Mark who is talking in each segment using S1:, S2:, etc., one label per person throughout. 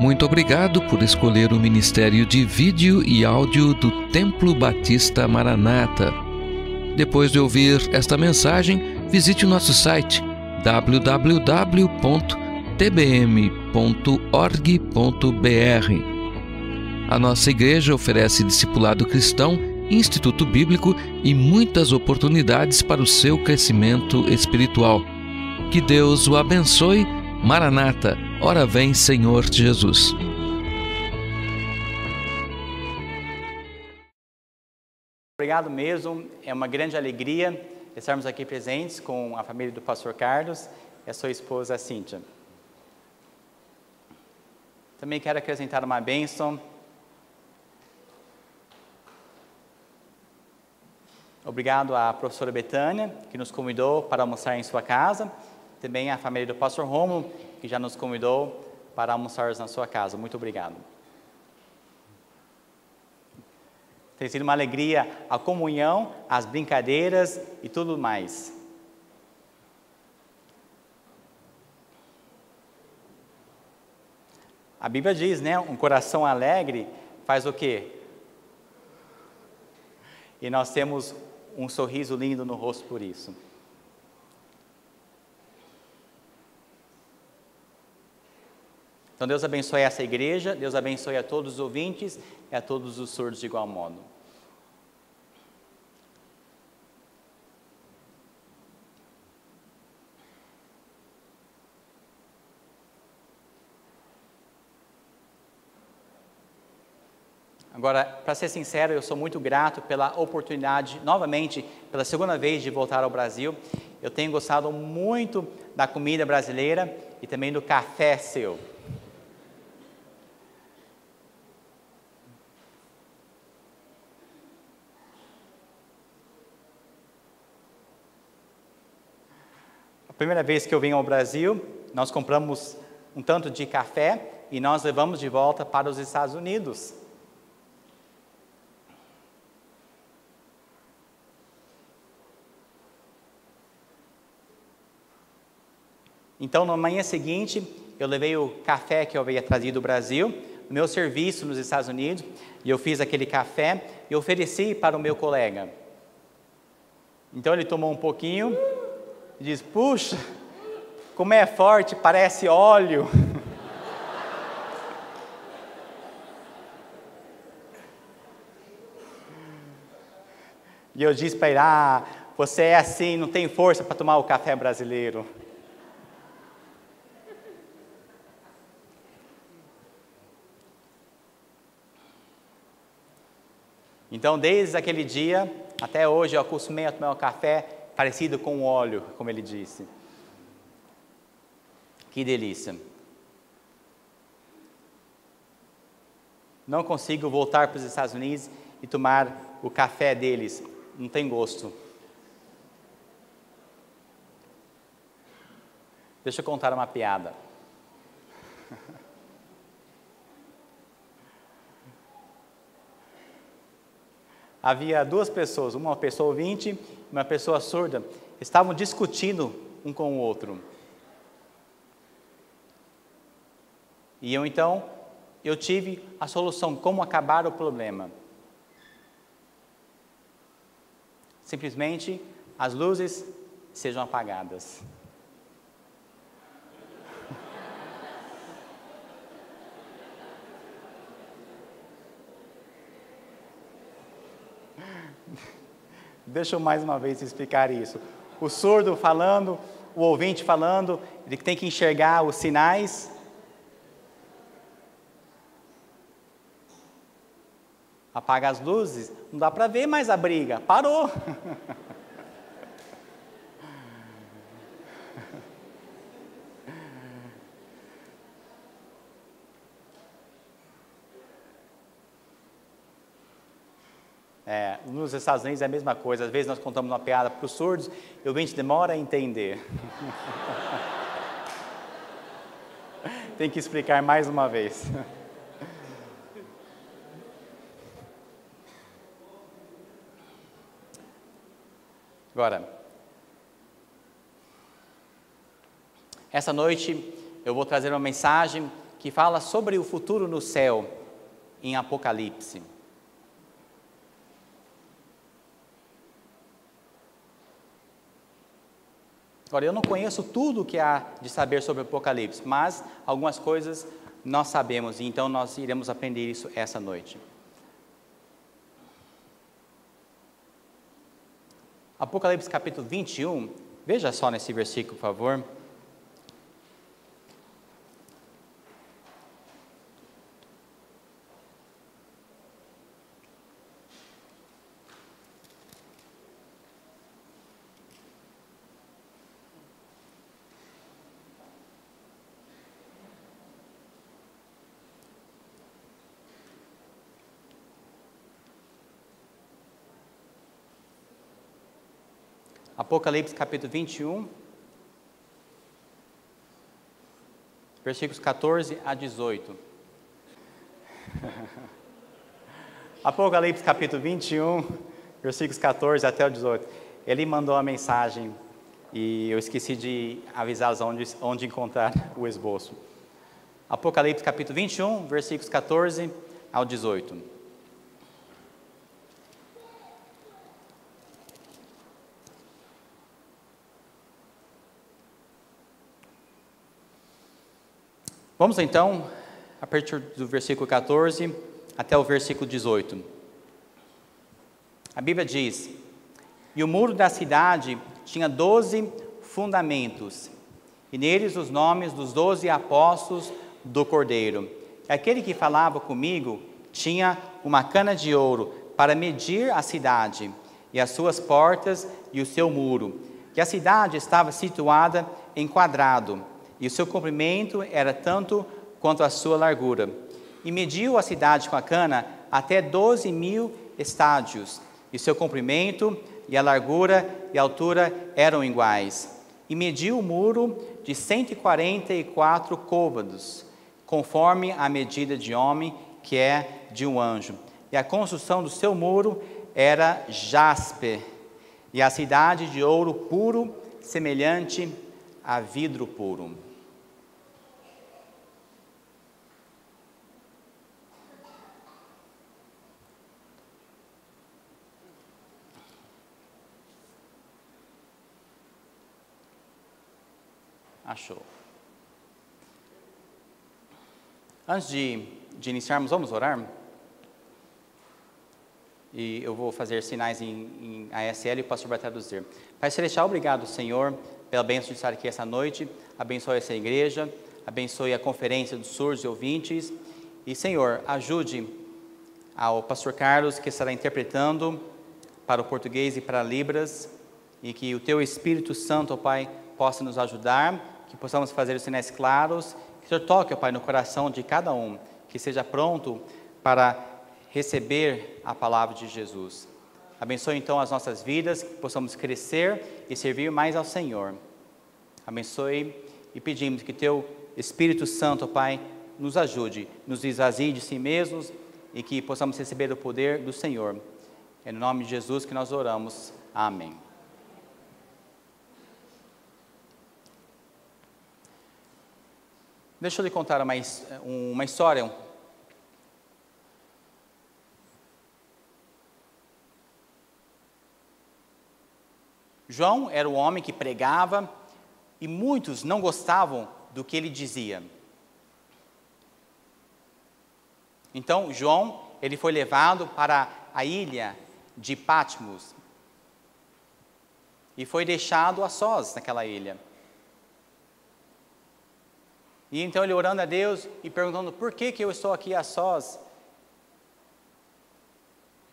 S1: Muito obrigado por escolher o Ministério de Vídeo e Áudio do Templo Batista Maranata. Depois de ouvir esta mensagem, visite o nosso site www.tbm.org.br. A nossa igreja oferece discipulado cristão, instituto bíblico e muitas oportunidades para o seu crescimento espiritual. Que Deus o abençoe. Maranata, ora vem, Senhor Jesus.
S2: Obrigado mesmo, é uma grande alegria estarmos aqui presentes com a família do pastor Carlos e a sua esposa Cíntia. Também quero acrescentar uma bênção. Obrigado à professora Betânia, que nos convidou para almoçar em sua casa. Também à família do pastor Rômulo, que já nos convidou para almoçar na sua casa. Muito obrigado. Tem sido uma alegria a comunhão, as brincadeiras e tudo mais. A Bíblia diz, né? Um coração alegre faz o quê? E nós temos um sorriso lindo no rosto por isso. Então Deus abençoe essa igreja, Deus abençoe a todos os ouvintes e a todos os surdos de igual modo. Agora, para ser sincero, eu sou muito grato pela oportunidade, novamente, pela segunda vez de voltar ao Brasil. Eu tenho gostado muito da comida brasileira e também do café seu. A primeira vez que eu vim ao Brasil, nós compramos um tanto de café e nós levamos de volta para os Estados Unidos. Então, na manhã seguinte, eu levei o café que eu havia trazido do Brasil, no meu serviço nos Estados Unidos, e eu fiz aquele café e ofereci para o meu colega. Então, ele tomou um pouquinho e disse: puxa, como é forte, parece óleo. E eu disse para ele: você é assim, não tem força para tomar o café brasileiro. Então, desde aquele dia, até hoje, eu acostumei a tomar um café parecido com óleo, como ele disse. Que delícia. Não consigo voltar para os Estados Unidos e tomar o café deles. Não tem gosto. Deixa eu contar uma piada. Havia duas pessoas, uma pessoa ouvinte e uma pessoa surda, estavam discutindo um com o outro. E eu tive a solução, como acabar o problema. Simplesmente, as luzes sejam apagadas. Deixa eu mais uma vez explicar isso. O surdo falando, o ouvinte falando, ele tem que enxergar os sinais. Apaga as luzes, não dá para ver mais a briga, parou. Nos Estados Unidos é a mesma coisa. Às vezes nós contamos uma piada para os surdos e o ouvinte demora a entender. Tem que explicar mais uma vez. Agora, essa noite eu vou trazer uma mensagem que fala sobre o futuro no céu em Apocalipse. Agora, eu não conheço tudo que há de saber sobre o Apocalipse, mas algumas coisas nós sabemos, e então nós iremos aprender isso essa noite. Apocalipse capítulo 21, veja só nesse versículo, por favor. Apocalipse capítulo 21, versículos 14 a 18. Apocalipse capítulo 21, versículos 14 até o 18. Ele mandou uma mensagem e eu esqueci de avisá-los onde encontrar o esboço. Apocalipse capítulo 21, versículos 14 ao 18. Vamos então, a partir do versículo 14 até o versículo 18. A Bíblia diz: E o muro da cidade tinha 12 fundamentos, e neles os nomes dos 12 apóstolos do Cordeiro. E aquele que falava comigo tinha uma cana de ouro para medir a cidade, e as suas portas e o seu muro. E a cidade estava situada em quadrado, e o seu comprimento era tanto quanto a sua largura. E mediu a cidade com a cana até 12.000 estádios, e seu comprimento, e a largura e a altura eram iguais. E mediu o muro de 144 côvados, conforme a medida de homem, que é de um anjo. E a construção do seu muro era jaspe, e a cidade de ouro puro, semelhante a vidro puro. Achou. Antes de iniciarmos, vamos orar? E eu vou fazer sinais em ASL e o pastor vai traduzir. Pai Celestial, obrigado, Senhor, pela bênção de estar aqui essa noite. Abençoe essa igreja, abençoe a conferência dos surdos e ouvintes. E, Senhor, ajude ao pastor Carlos, que estará interpretando para o português e para Libras, e que o Teu Espírito Santo, ó Pai, possa nos ajudar, que possamos fazer os sinais claros, que o Senhor toque, ó Pai, no coração de cada um, que seja pronto para receber a palavra de Jesus. Abençoe então as nossas vidas, que possamos crescer e servir mais ao Senhor. Abençoe e pedimos que Teu Espírito Santo, ó Pai, nos ajude, nos esvazie de si mesmos e que possamos receber o poder do Senhor. É no nome de Jesus que nós oramos. Amém. Deixa eu lhe contar uma história. João era o homem que pregava e muitos não gostavam do que ele dizia. Então, João, ele foi levado para a ilha de Patmos e foi deixado a sós naquela ilha. E então ele orando a Deus e perguntando, por que eu estou aqui a sós?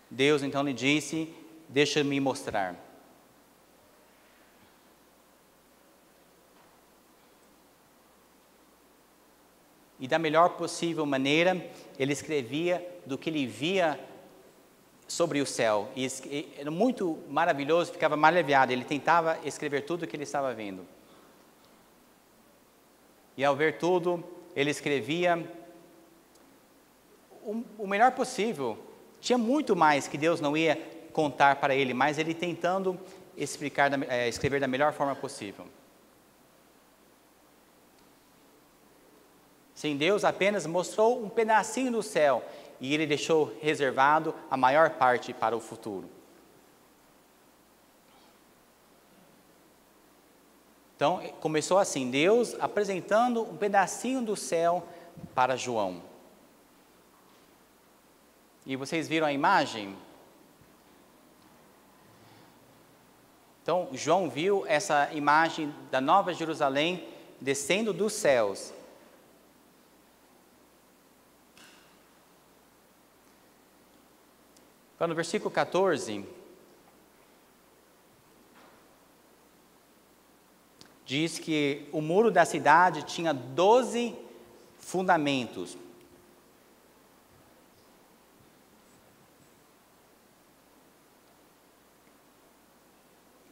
S2: Deus então lhe disse, deixa-me mostrar. E da melhor possível maneira, ele escrevia do que ele via sobre o céu. E era muito maravilhoso, ficava maravilhado. Ele tentava escrever tudo o que ele estava vendo. E ao ver tudo, ele escrevia o melhor possível. Tinha muito mais que Deus não ia contar para ele, mas ele tentando escrever da melhor forma possível. Sim, Deus apenas mostrou um pedacinho do céu e Ele deixou reservado a maior parte para o futuro. Então, começou assim, Deus apresentando um pedacinho do céu para João. E vocês viram a imagem? Então, João viu essa imagem da Nova Jerusalém descendo dos céus. Então, no versículo 14, diz que o muro da cidade tinha 12 fundamentos.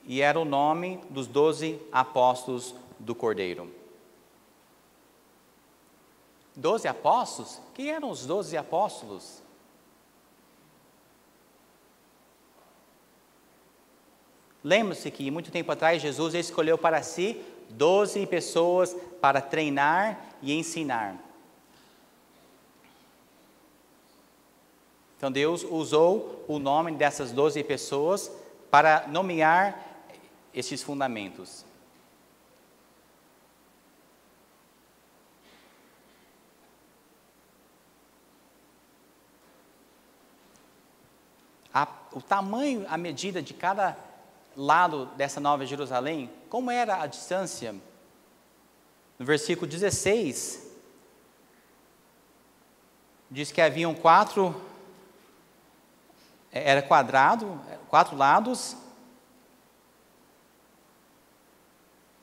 S2: E era o nome dos 12 apóstolos do Cordeiro. 12 apóstolos? Quem eram os 12 apóstolos? Lembre-se que muito tempo atrás Jesus escolheu para si 12 pessoas para treinar e ensinar. Então Deus usou o nome dessas 12 pessoas para nomear estes fundamentos. O tamanho, a medida de cada lado dessa Nova Jerusalém, como era a distância? No versículo 16, diz que haviam era quadrado, 4 lados,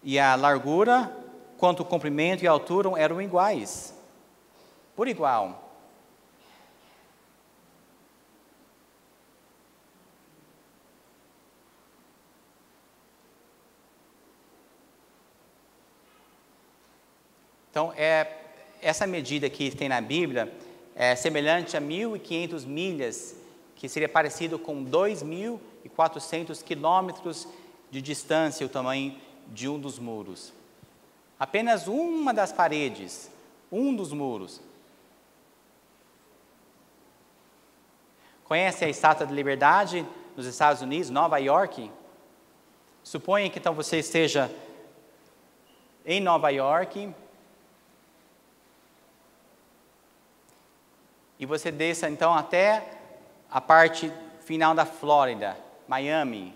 S2: e a largura, quanto o comprimento e a altura eram iguais, por igual. Então, essa medida que tem na Bíblia é semelhante a 1.500 milhas, que seria parecido com 2.400 quilômetros de distância, o tamanho de um dos muros. Apenas uma das paredes, um dos muros. Conhece a Estátua da Liberdade nos Estados Unidos, Nova York? Suponha que então você esteja em Nova York e você desça então até a parte final da Flórida, Miami.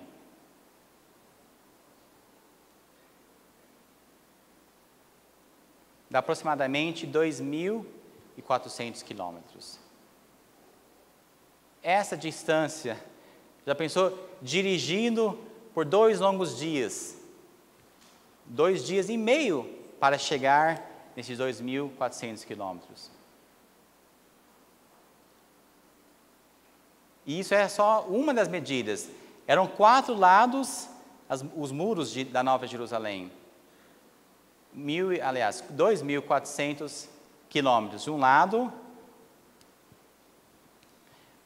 S2: Dá aproximadamente 2.400 quilômetros. Essa distância, já pensou dirigindo por 2 longos dias? 2 dias e meio para chegar nesses 2.400 quilômetros. E isso é só uma das medidas. Eram 4 lados, os muros da Nova Jerusalém. 2.400 quilômetros de um lado,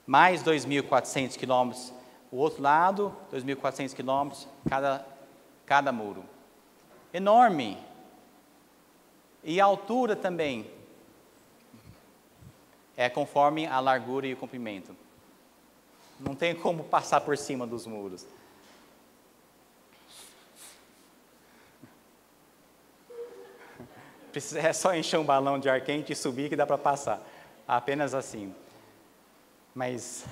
S2: mais 2.400 quilômetros o outro lado, 2.400 quilômetros cada muro. Enorme. E a altura também é conforme a largura e o comprimento. Não tem como passar por cima dos muros. É só encher um balão de ar quente e subir que dá para passar. Apenas assim. Mas,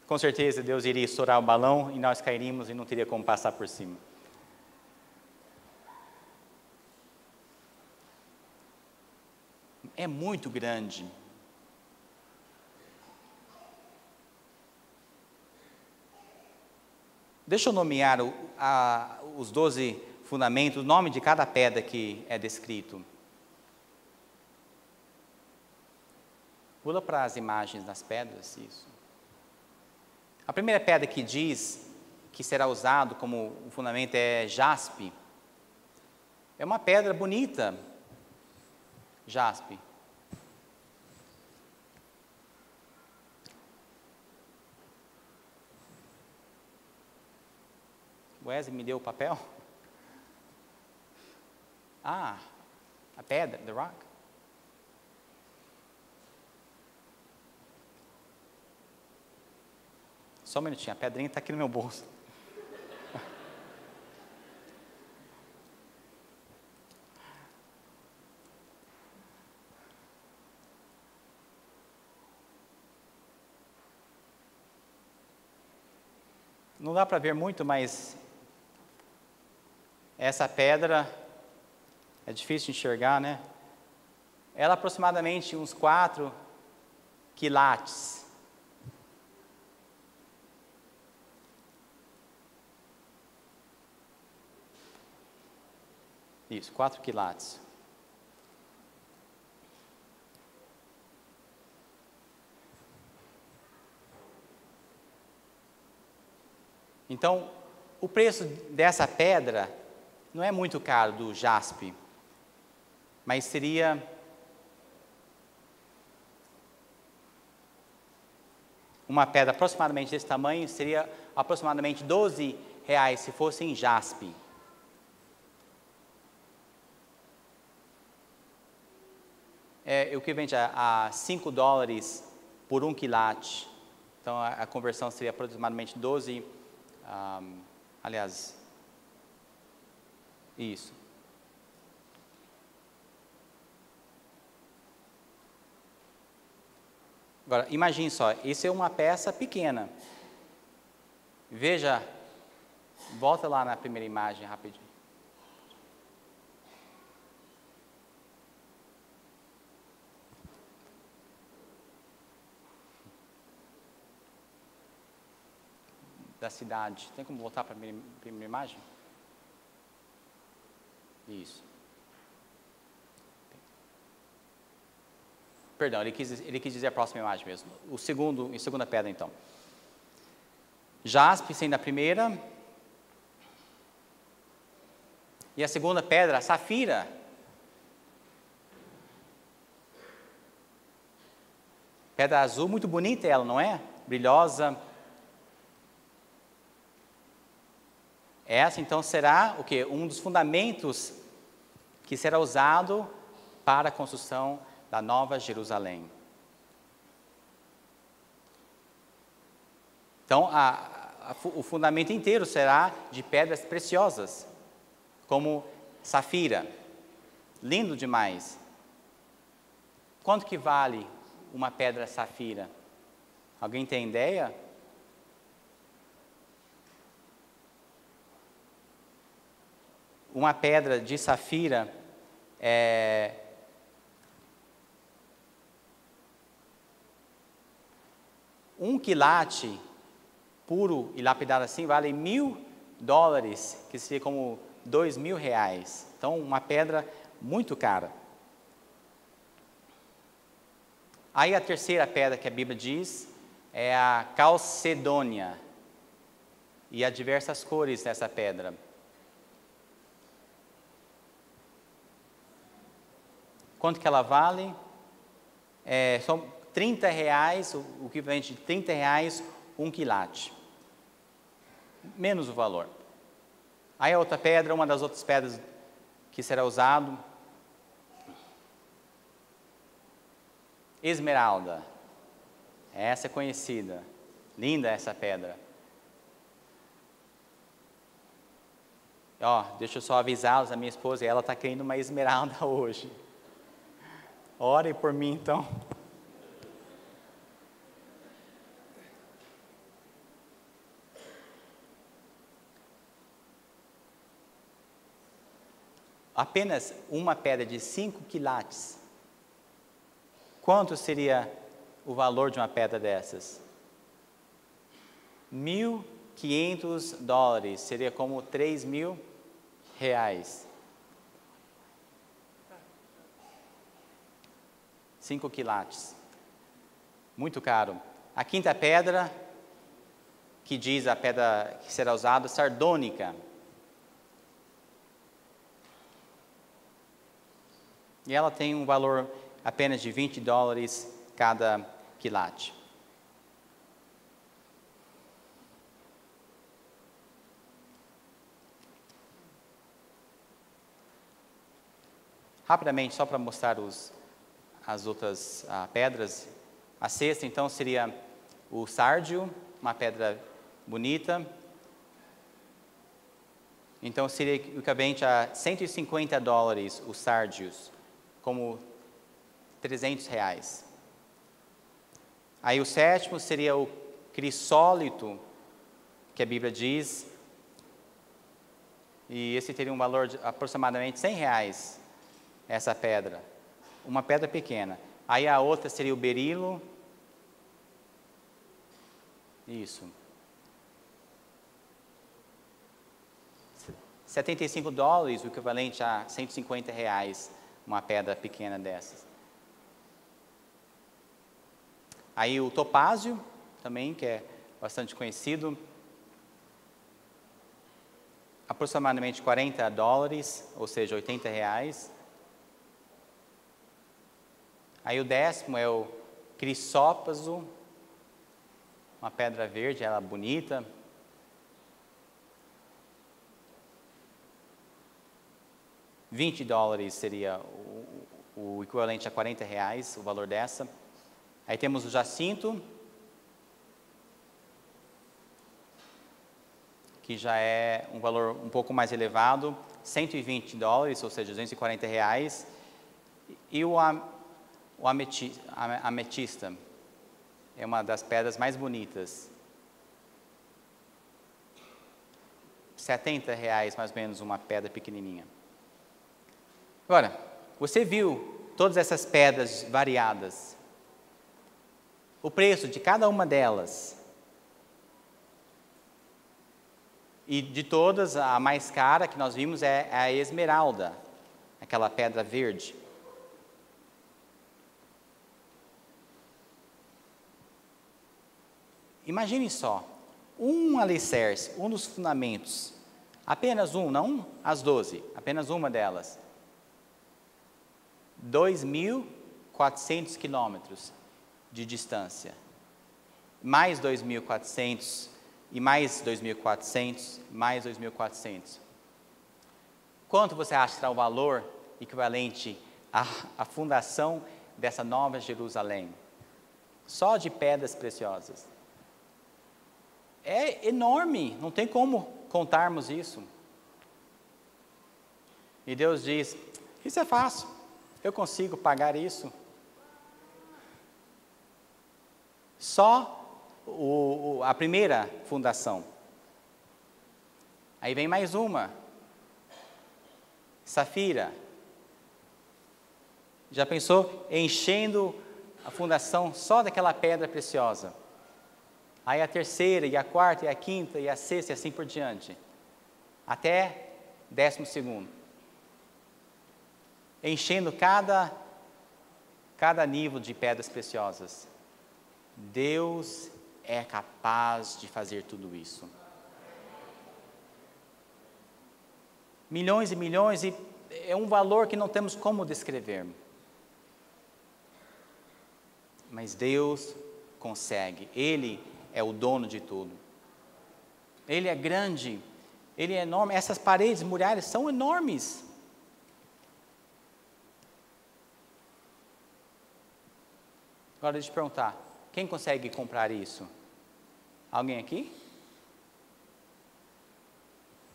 S2: com certeza, Deus iria estourar o balão e nós cairíamos e não teria como passar por cima. É muito grande. Deixa eu nomear os 12 fundamentos, o nome de cada pedra que é descrito. Pula para as imagens das pedras, isso. A primeira pedra que diz que será usado como o fundamento é jaspe. É uma pedra bonita, jaspe. Wesley me deu o papel? A pedra, the rock. Só um minutinho, a pedrinha está aqui no meu bolso. Não dá para ver muito, mas essa pedra é difícil de enxergar, né? Ela é aproximadamente uns 4 quilates. Isso, 4 quilates. Então, o preço dessa pedra não é muito caro, do jaspe, mas seria uma pedra aproximadamente desse tamanho, seria aproximadamente R$12 se fosse em jaspe. O que vende a $5 por 1 quilate. Então, a conversão seria aproximadamente 12, aliás, isso. Agora, imagine só, isso é uma peça pequena. Veja, volta lá na primeira imagem rapidinho. Da cidade. Tem como voltar para a primeira imagem? Isso. Perdão, ele quis dizer a próxima imagem mesmo. Em segunda pedra, então. Jaspe sendo a primeira. E a segunda pedra, safira. Pedra azul, muito bonita ela, não é? Brilhosa. Essa, então, será o quê? Um dos fundamentos que será usado para a construção da Nova Jerusalém. Então, o fundamento inteiro será de pedras preciosas, como safira. Lindo demais. Quanto que vale uma pedra safira? Alguém tem ideia? Uma pedra de safira um quilate puro e lapidado assim vale $1.000, que seria como R$2.000. Então, uma pedra muito cara. Aí a terceira pedra que a Bíblia diz é a calcedônia. E há diversas cores dessa pedra. Quanto que ela vale? São R$30, o que vende de R$30 um quilate. Menos o valor. Aí a outra pedra, uma das outras pedras que será usado, esmeralda. Essa é conhecida. Linda essa pedra. Deixa eu só avisá-los, a minha esposa, ela está querendo uma esmeralda hoje. Orem por mim, então. Apenas uma pedra de 5 quilates. Quanto seria o valor de uma pedra dessas? $1.500. Seria como R$3.000. 5 quilates. Muito caro. A quinta pedra, que diz a pedra que será usada, sardônica. E ela tem um valor apenas de $20 cada quilate. Rapidamente, só para mostrar as outras pedras. A sexta, então, seria o sárdio, uma pedra bonita. Então seria equivalente a $150 o sárdios, como R$300. Aí o sétimo seria o crisólito, que a Bíblia diz, e esse teria um valor de aproximadamente R$100, essa pedra, uma pedra pequena. Aí a outra seria o berilo, isso, $75, o equivalente a R$150, uma pedra pequena dessas. Aí o topázio, também, que é bastante conhecido, aproximadamente $40, ou seja, R$80. Aí o décimo é o crisópraso, uma pedra verde, ela bonita. $20 seria o equivalente a R$40, o valor dessa. Aí temos o jacinto, que já é um valor um pouco mais elevado, $120, ou seja, R$240. E o ametista é uma das pedras mais bonitas. R$70 mais ou menos uma pedra pequenininha. Agora, você viu todas essas pedras variadas. O preço de cada uma delas. E de todas, a mais cara que nós vimos é a esmeralda, aquela pedra verde. Imagine só, um alicerce, um dos fundamentos, apenas um, não as 12, apenas uma delas. 2.400 quilômetros de distância, mais 2.400 e mais 2.400, mais 2.400. Quanto você acha que será o valor equivalente à fundação dessa nova Jerusalém? Só de pedras preciosas. É enorme, não tem como contarmos isso. E Deus diz, isso é fácil, eu consigo pagar isso. Só a primeira fundação. Aí vem mais uma. Safira. Já pensou enchendo a fundação só daquela pedra preciosa? Aí a terceira, e a quarta, e a quinta, e a sexta, e assim por diante. Até 12º. Enchendo cada nível de pedras preciosas. Deus é capaz de fazer tudo isso. Milhões e milhões, e é um valor que não temos como descrever. Mas Deus consegue. Ele é o dono de tudo. Ele é grande, Ele é enorme. Essas paredes, muralhas são enormes. Agora deixa eu te perguntar, quem consegue comprar isso? Alguém aqui?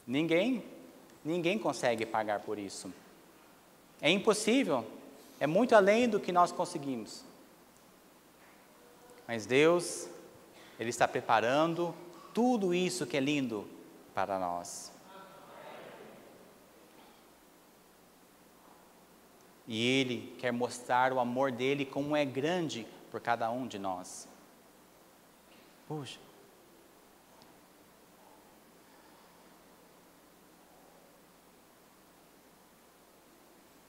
S2: Ninguém? Ninguém consegue pagar por isso. É impossível, é muito além do que nós conseguimos. Mas Deus, Ele está preparando tudo isso que é lindo para nós. E Ele quer mostrar o amor dEle como é grande por cada um de nós. Puxa.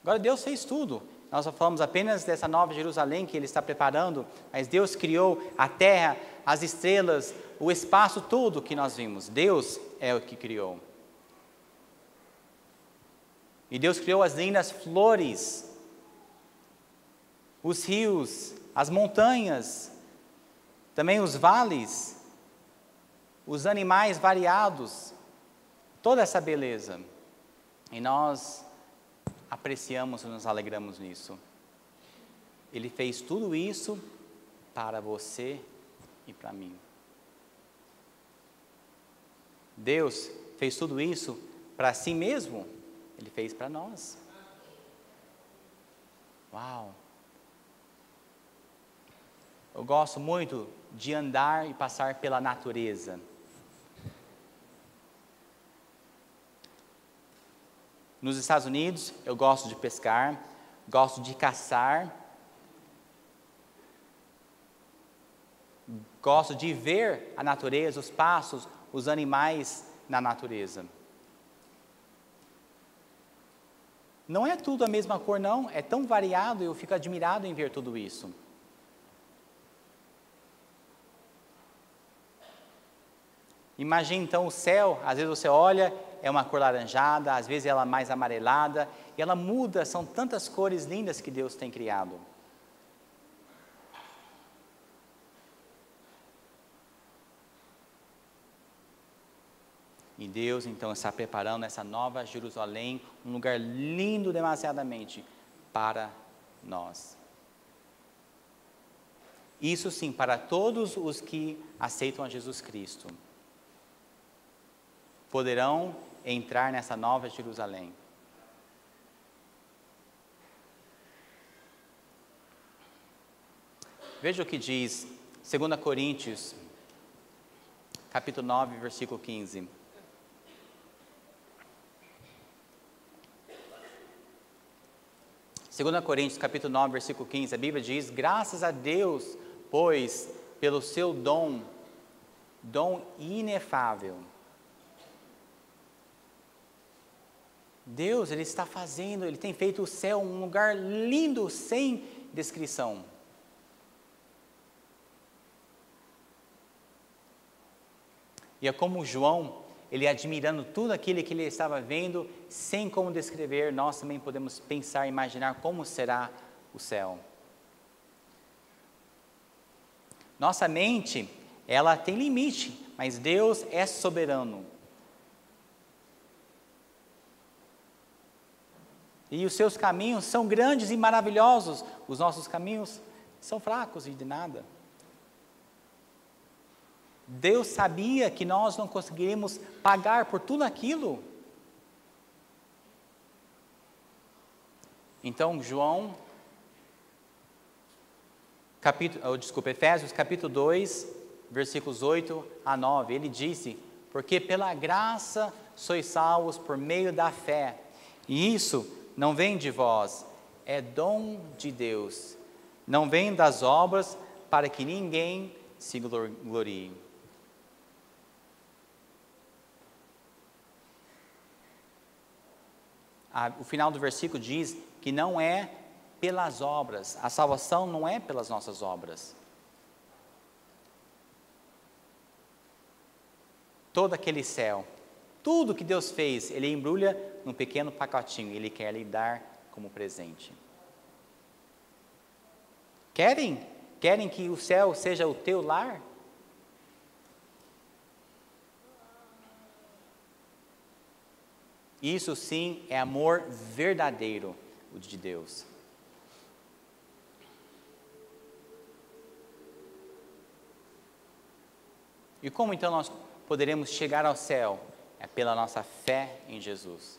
S2: Agora Deus fez tudo. Nós só falamos apenas dessa nova Jerusalém que Ele está preparando, mas Deus criou a terra, as estrelas, o espaço todo que nós vimos. Deus é o que criou. E Deus criou as lindas flores, os rios, as montanhas, também os vales, os animais variados, toda essa beleza. E nós apreciamos e nos alegramos nisso. Ele fez tudo isso para você e para mim. Deus fez tudo isso para si mesmo? Ele fez para nós. Uau! Eu gosto muito de andar e passar pela natureza. Nos Estados Unidos, eu gosto de pescar, gosto de caçar, gosto de ver a natureza, os passos, os animais na natureza. Não é tudo a mesma cor, não, é tão variado, eu fico admirado em ver tudo isso. Imagine então o céu, às vezes você olha, é uma cor laranjada, às vezes ela é mais amarelada, e ela muda, são tantas cores lindas que Deus tem criado. E Deus então está preparando essa nova Jerusalém, um lugar lindo demasiadamente para nós. Isso sim, para todos os que aceitam a Jesus Cristo. Poderão entrar nessa nova Jerusalém. Veja o que diz 2 Coríntios, capítulo 9, versículo 15. Segunda Coríntios, capítulo 9, versículo 15, a Bíblia diz: graças a Deus, pois, pelo seu dom inefável. Deus, Ele está fazendo, Ele tem feito o céu um lugar lindo, sem descrição. E é como João, ele admirando tudo aquilo que ele estava vendo, sem como descrever, nós também podemos pensar, imaginar como será o céu. Nossa mente, ela tem limite, mas Deus é soberano. E os seus caminhos são grandes e maravilhosos, os nossos caminhos são fracos e de nada. Deus sabia que nós não conseguiríamos pagar por tudo aquilo. Então, Efésios capítulo 2, versículos 8 a 9, ele disse: porque pela graça sois salvos por meio da fé, e isso não vem de vós, é dom de Deus, não vem das obras, para que ninguém se glorie. O final do versículo diz que não é pelas obras, a salvação não é pelas nossas obras. Todo aquele céu, tudo que Deus fez, Ele embrulha num pequeno pacotinho, Ele quer lhe dar como presente. Querem que o céu seja o teu lar? Isso sim é amor verdadeiro, o de Deus. E como então nós poderemos chegar ao céu? É pela nossa fé em Jesus.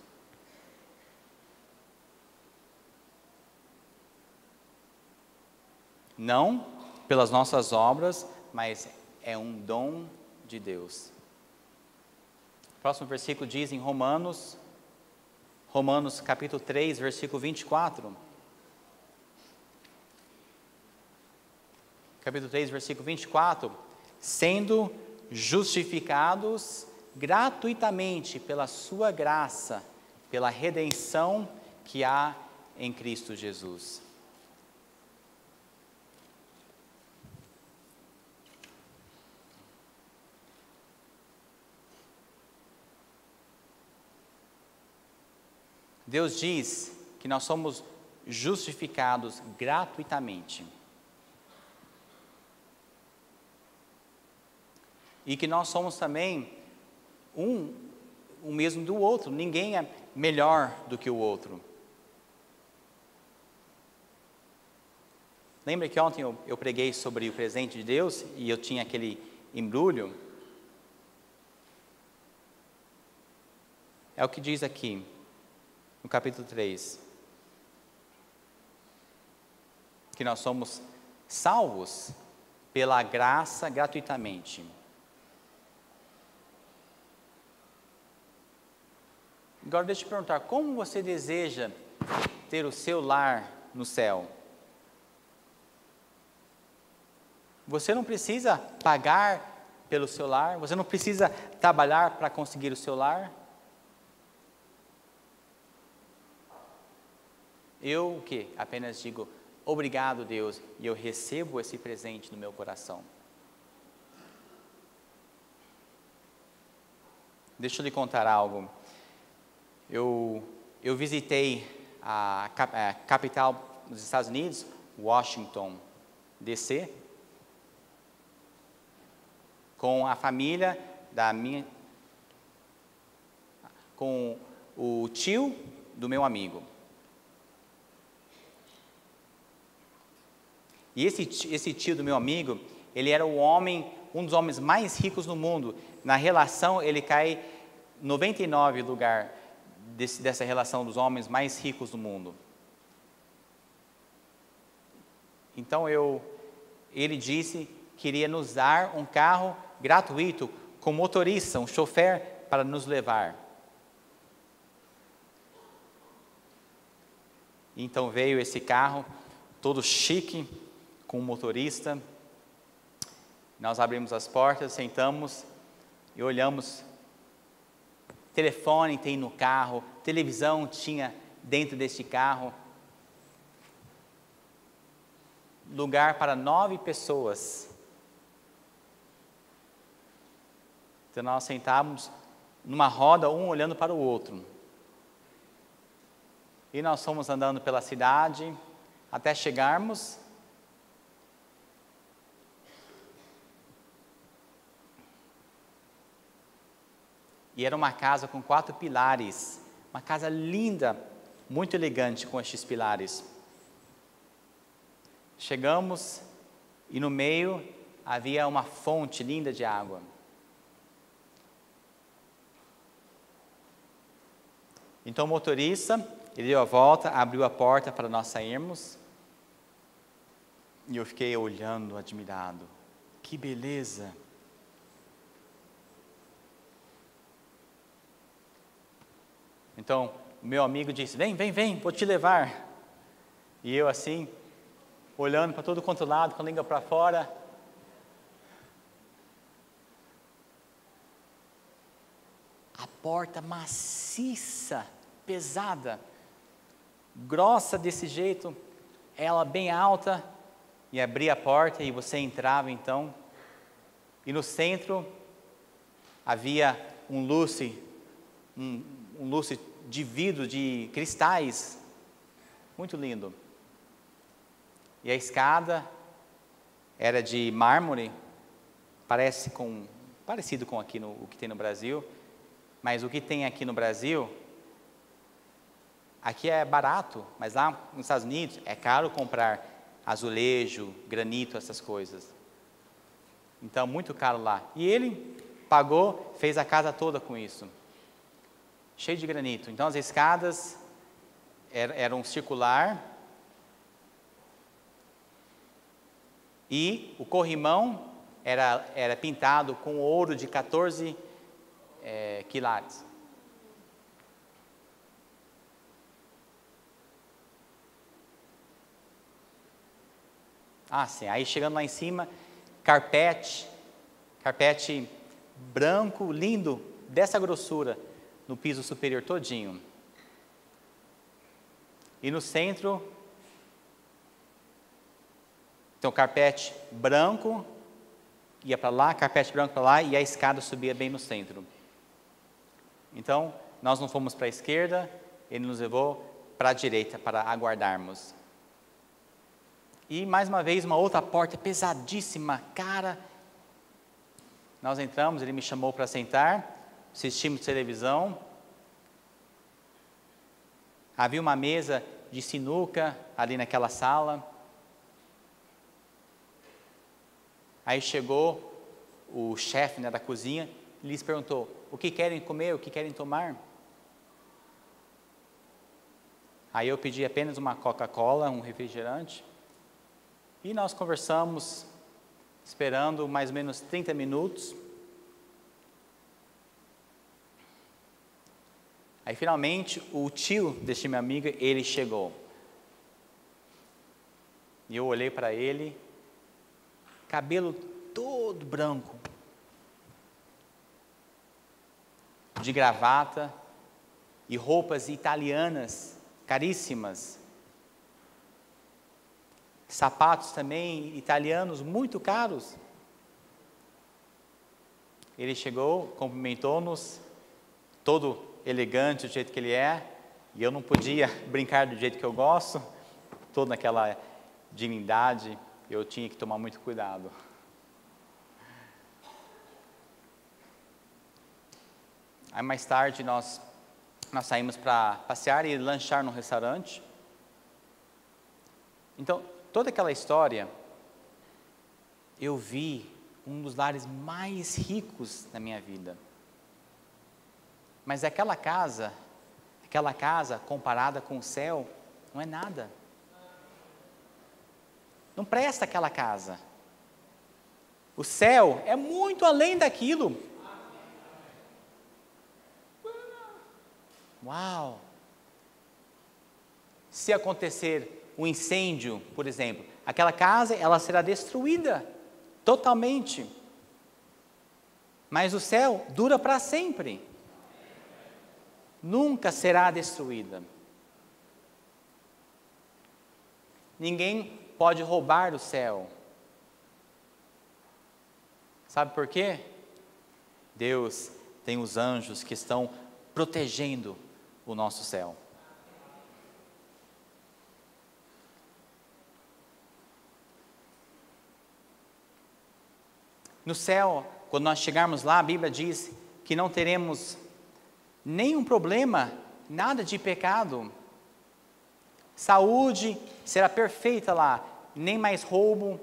S2: Não pelas nossas obras, mas é um dom de Deus. O próximo versículo diz em Romanos capítulo 3, versículo 24. Capítulo 3, versículo 24. Sendo justificados gratuitamente pela sua graça, pela redenção que há em Cristo Jesus. Deus diz que nós somos justificados gratuitamente. E que nós somos também um mesmo do outro. Ninguém é melhor do que o outro. Lembra que ontem eu preguei sobre o presente de Deus e eu tinha aquele embrulho? É o que diz aqui, no capítulo 3. Que nós somos salvos pela graça gratuitamente. Agora deixa eu te perguntar, como você deseja ter o seu lar no céu? Você não precisa pagar pelo seu lar, você não precisa trabalhar para conseguir o seu lar. Eu o quê? Apenas digo, obrigado Deus, e eu recebo esse presente no meu coração. Deixa eu lhe contar algo. Eu visitei a capital dos Estados Unidos, Washington, D.C., com a família com o tio do meu amigo. E esse tio do meu amigo, ele era um dos homens mais ricos do mundo. Na relação, ele cai 99 lugar dessa relação dos homens mais ricos do mundo. Então ele disse que iria nos dar um carro gratuito, com motorista, um chofer para nos levar. Então veio esse carro, todo chique, com um motorista. Nós abrimos as portas, sentamos e olhamos. Telefone tem no carro, televisão tinha dentro deste carro. Lugar para 9 pessoas. Então nós sentávamos numa roda, um olhando para o outro. E nós fomos andando pela cidade, até chegarmos. E era uma casa com 4 pilares, uma casa linda, muito elegante com estes pilares. Chegamos e no meio havia uma fonte linda de água. Então o motorista, ele deu a volta, abriu a porta para nós sairmos. E eu fiquei olhando, admirado. Que beleza! Então, o meu amigo disse, vem, vou te levar. E eu assim, olhando para todo quanto lado, com a língua para fora. A porta maciça, pesada, grossa desse jeito, ela bem alta, e abria a porta e você entrava então. E no centro havia um lustre de vidro, de cristais, muito lindo. E a escada era de mármore, parecido com aqui o que tem no Brasil, mas o que tem aqui no Brasil, aqui é barato, mas lá nos Estados Unidos é caro comprar azulejo, granito, essas coisas. Então, muito caro lá. E ele pagou, fez a casa toda com isso. Cheio de granito. Então as escadas eram circular e o corrimão era pintado com ouro de 14 quilates. Ah, sim. Aí chegando lá em cima, carpete branco, lindo, dessa grossura, no piso superior todinho. E no centro, então carpete branco, ia para lá, carpete branco para lá, e a escada subia bem no centro. Então, nós não fomos para a esquerda, ele nos levou para a direita, para aguardarmos. E mais uma vez, uma outra porta pesadíssima, cara. Nós entramos, ele me chamou para sentar, assistimos televisão. Havia uma mesa de sinuca ali naquela sala. Aí chegou o chefe da cozinha e lhes perguntou, o que querem comer, o que querem tomar? Aí eu pedi apenas uma Coca-Cola, um refrigerante, e nós conversamos, esperando mais ou menos 30 minutos. Aí finalmente o tio deste meu amigo, ele chegou. E eu olhei para ele, cabelo todo branco, de gravata e roupas italianas caríssimas, sapatos também italianos muito caros. Ele chegou, cumprimentou-nos, todo elegante do jeito que ele é, e eu não podia brincar do jeito que eu gosto, todo naquela dignidade, eu tinha que tomar muito cuidado. Aí mais tarde nós saímos para passear e lanchar no restaurante. Então, toda aquela história, eu vi um dos lares mais ricos da minha vida. Mas aquela casa comparada com o céu, não é nada. Não presta aquela casa. O céu é muito além daquilo. Uau! Se acontecer um incêndio, por exemplo, aquela casa ela será destruída totalmente. Mas o céu dura para sempre. Nunca será destruída. Ninguém pode roubar o céu. Sabe por quê? Deus tem os anjos que estão protegendo o nosso céu. No céu, quando nós chegarmos lá, a Bíblia diz que não teremos nenhum problema, nada de pecado. Saúde será perfeita lá, nem mais roubo,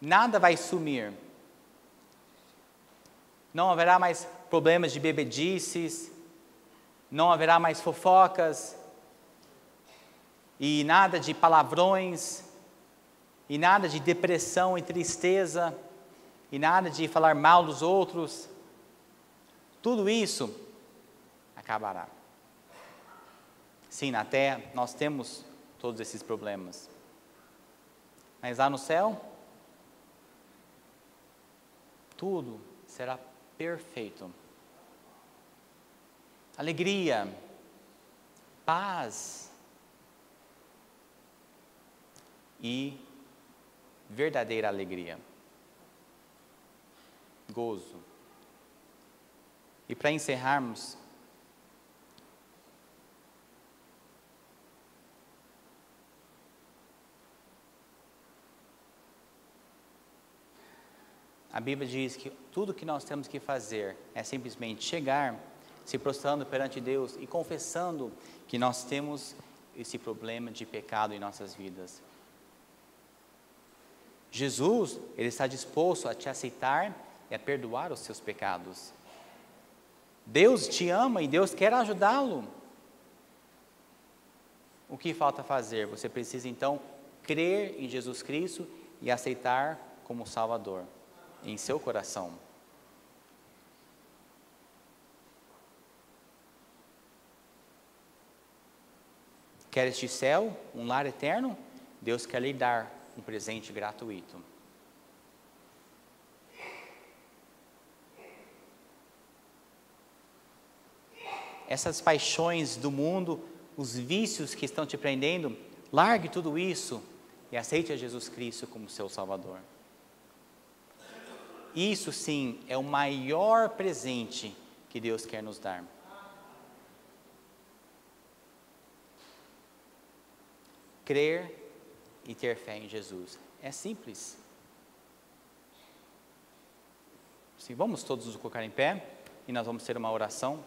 S2: nada vai sumir. Não haverá mais problemas de bebedices, não haverá mais fofocas, e nada de palavrões, e nada de depressão e tristeza, e nada de falar mal dos outros. Tudo isso acabará. Sim, na terra nós temos todos esses problemas. Mas lá no céu, tudo será perfeito. Alegria, paz e verdadeira alegria. Gozo. E para encerrarmos, a Bíblia diz que tudo que nós temos que fazer é simplesmente chegar, se prostrando perante Deus e confessando que nós temos esse problema de pecado em nossas vidas. Jesus, Ele está disposto a te aceitar e a perdoar os seus pecados. Deus te ama e Deus quer ajudá-lo. O que falta fazer? Você precisa então crer em Jesus Cristo e aceitar como Salvador em seu coração. Quer este céu, um lar eterno? Deus quer lhe dar um presente gratuito. Essas paixões do mundo, os vícios que estão te prendendo, largue tudo isso e aceite a Jesus Cristo como seu Salvador. Isso sim é o maior presente que Deus quer nos dar. Crer e ter fé em Jesus. É simples. Sim, vamos todos nos colocar em pé e nós vamos ter uma oração.